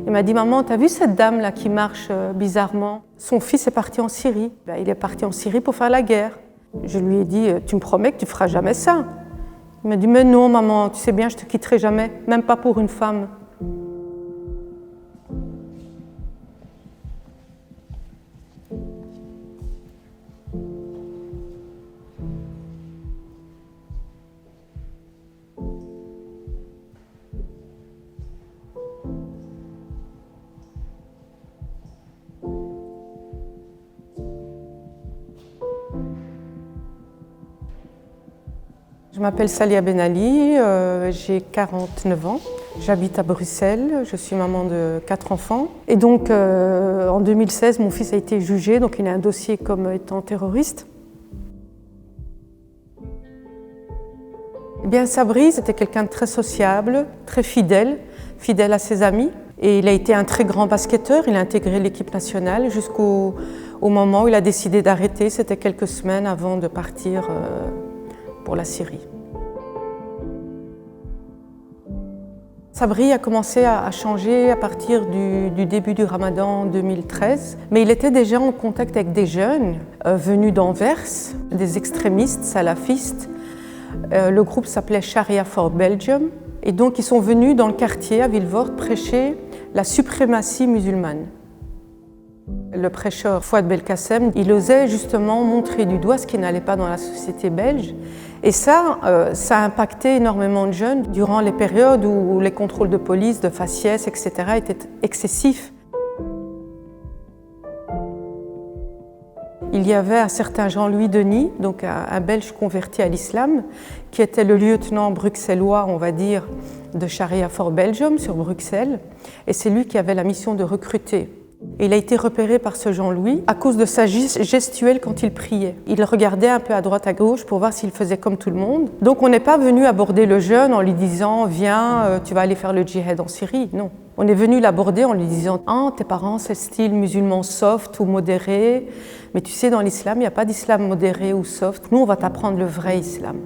Il m'a dit « Maman, t'as vu cette dame-là qui marche bizarrement? Son fils est parti en Syrie. Il est parti en Syrie pour faire la guerre. » Je lui ai dit « Tu me promets que tu ne feras jamais ça ?» Il m'a dit « Mais non, maman, tu sais bien, je ne te quitterai jamais, même pas pour une femme. » Je m'appelle Salia Ben Ali, j'ai 49 ans, j'habite à Bruxelles, je suis maman de 4 enfants. Et donc en 2016, mon fils a été jugé, donc il a un dossier comme étant terroriste. Eh bien, Sabri, c'était quelqu'un de très sociable, très fidèle à ses amis. Et il a été un très grand basketteur, il a intégré l'équipe nationale jusqu'au moment où il a décidé d'arrêter, c'était quelques semaines avant de partir pour la Syrie. Sabri a commencé à changer à partir du début du Ramadan 2013, mais il était déjà en contact avec des jeunes venus d'Anvers, des extrémistes salafistes. Le groupe s'appelait Sharia for Belgium, et donc ils sont venus dans le quartier à Vilvoorde prêcher la suprématie musulmane. Le prêcheur Fouad Belkacem, il osait justement montrer du doigt ce qui n'allait pas dans la société belge. Et ça a impacté énormément de jeunes durant les périodes où les contrôles de police, de faciès, etc. étaient excessifs. Il y avait un certain Jean-Louis Denis, donc un Belge converti à l'islam, qui était le lieutenant bruxellois, on va dire, de Sharia for Belgium sur Bruxelles. Et c'est lui qui avait la mission de recruter. Il a été repéré par ce Jean-Louis à cause de sa gestuelle quand il priait. Il regardait un peu à droite à gauche pour voir s'il faisait comme tout le monde. Donc on n'est pas venu aborder le jeune en lui disant « Viens, tu vas aller faire le djihad en Syrie ». Non. On est venu l'aborder en lui disant « Ah, tes parents, c'est style musulman soft ou modéré. Mais tu sais, dans l'islam, il n'y a pas d'islam modéré ou soft. Nous, on va t'apprendre le vrai islam. »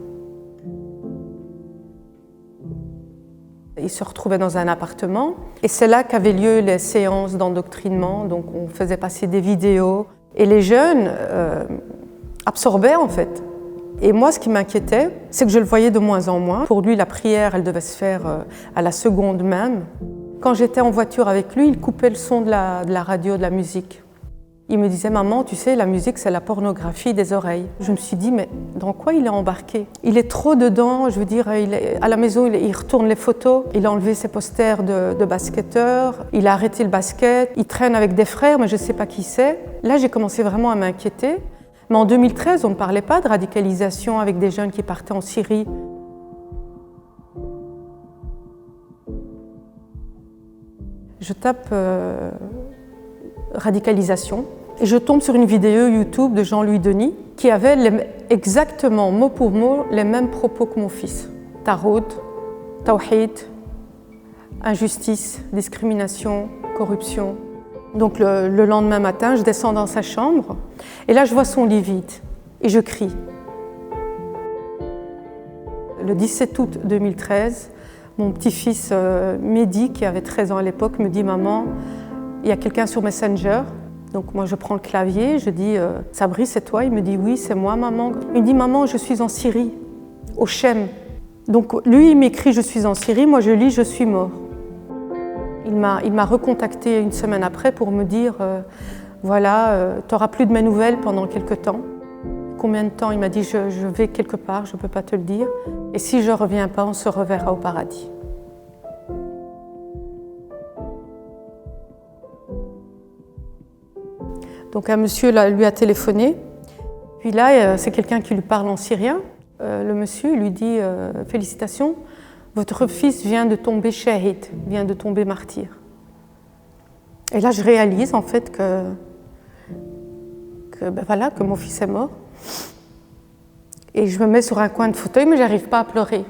Il se retrouvait dans un appartement et c'est là qu'avaient lieu les séances d'endoctrinement. Donc on faisait passer des vidéos et les jeunes absorbaient en fait. Et moi, ce qui m'inquiétait, c'est que je le voyais de moins en moins. Pour lui, la prière, elle devait se faire à la seconde même. Quand j'étais en voiture avec lui, il coupait le son de la radio, de la musique. Il me disait « Maman, tu sais, la musique, c'est la pornographie des oreilles. » Je me suis dit « Mais dans quoi il est embarqué? Il est trop dedans, je veux dire, à la maison, il retourne les photos. Il a enlevé ses posters de basketteurs, il a arrêté le basket, il traîne avec des frères, mais je ne sais pas qui c'est. » Là, j'ai commencé vraiment à m'inquiéter. Mais en 2013, on ne parlait pas de radicalisation avec des jeunes qui partaient en Syrie. Je tape radicalisation et je tombe sur une vidéo YouTube de Jean-Louis Denis qui avait exactement mot pour mot les mêmes propos que mon fils. Tarot, tawhid, injustice, discrimination, corruption. Donc le lendemain matin, je descends dans sa chambre et là je vois son lit vide et je crie. Le 17 août 2013, mon petit-fils Mehdi, qui avait 13 ans à l'époque, me dit « Maman, il y a quelqu'un sur Messenger. » Donc moi je prends le clavier, je dis « Sabri, c'est toi ?» Il me dit « Oui, c'est moi, maman. » Il me dit « Maman, je suis en Syrie, au Chem. » Donc lui, il m'écrit « Je suis en Syrie », moi je lis « Je suis mort ». Il m'a recontacté une semaine après pour me dire « Voilà, tu n'auras plus de mes nouvelles pendant quelque temps. » Combien de temps? Il m'a dit « Je vais quelque part, je ne peux pas te le dire. Et si je ne reviens pas, on se reverra au paradis. » Donc un monsieur lui a téléphoné, puis là c'est quelqu'un qui lui parle en syrien. Le monsieur lui dit « Félicitations, votre fils vient de tomber shahid, vient de tomber martyr. » Et là je réalise en fait que mon fils est mort. Et je me mets sur un coin de fauteuil, mais je n'arrive pas à pleurer.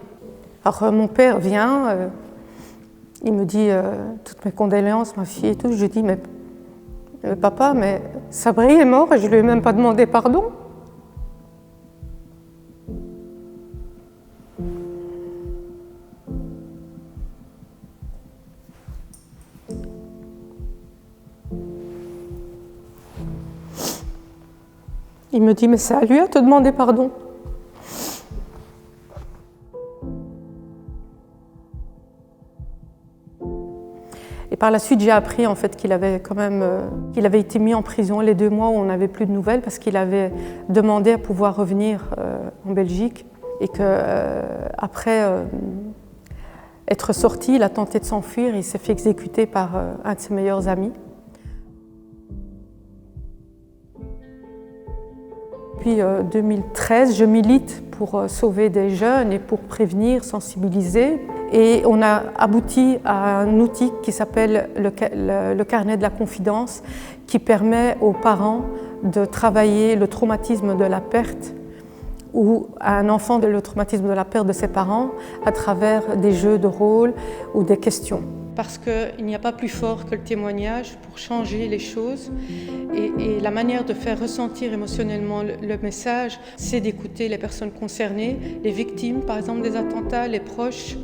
Alors mon père vient, il me dit toutes mes condoléances, ma fille et tout. Je lui dis « Mais papa, mais Sabri est mort et je ne lui ai même pas demandé pardon. » Il me dit, mais c'est à lui à te demander pardon. Et par la suite, j'ai appris en fait qu'il avait été mis en prison les 2 mois où on n'avait plus de nouvelles parce qu'il avait demandé à pouvoir revenir en Belgique et qu'après être sorti, il a tenté de s'enfuir et il s'est fait exécuter par un de ses meilleurs amis. Depuis 2013, je milite pour sauver des jeunes et pour prévenir, sensibiliser. Et on a abouti à un outil qui s'appelle le carnet de la confidence, qui permet aux parents de travailler le traumatisme de la perte ou à un enfant le traumatisme de la perte de ses parents à travers des jeux de rôle ou des questions. Parce qu'il n'y a pas plus fort que le témoignage pour changer les choses et la manière de faire ressentir émotionnellement le message, c'est d'écouter les personnes concernées, les victimes par exemple des attentats, les proches,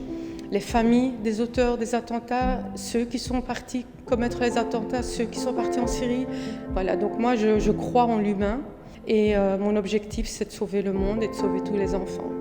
les familles des auteurs des attentats, ceux qui sont partis commettre les attentats, ceux qui sont partis en Syrie. Voilà, donc moi je crois en l'humain et mon objectif c'est de sauver le monde et de sauver tous les enfants.